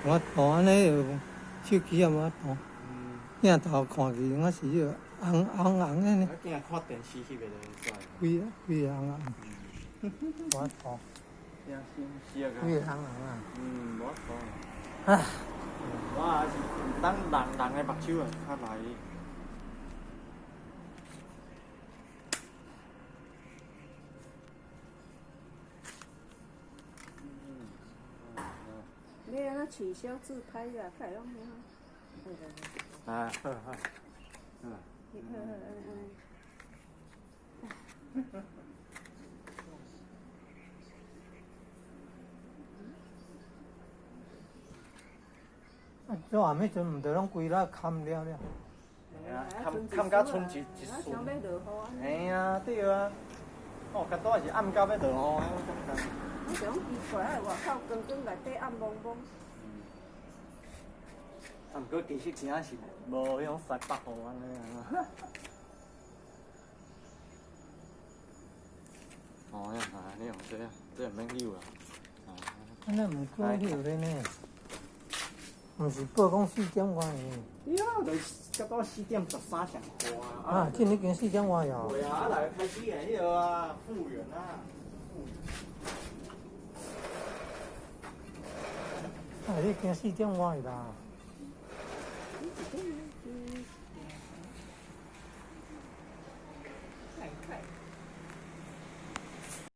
我头安尼手机也无头，镜头看起我是迄红红的呢。我惊看电视翕的就帅。规个红红，我头，惊心死啊！规个红红啊。我错。唉，我也是唔当人的目睭啊，较来。你安那取消自拍呀？快拢好。啊，好好。这下暝阵毋着拢规拉砍了了。哎呀，砍到剩一束。想要落雨安尼。哎呀，对啊。哦，甲拄也是暗到要落雨的，我感觉。我想奇怪，外口光光内底暗蒙蒙。啊，毋过其实真正是无迄种西北风安尼啊。哦呀，你用这免溜啊。安尼毋过迄个呢？毋是报讲4.外的。呀，就是到4点13上花啊，今已经4.外呀。对啊，来开始诶，迄个啊，复原啊。啊，已经4.外啦。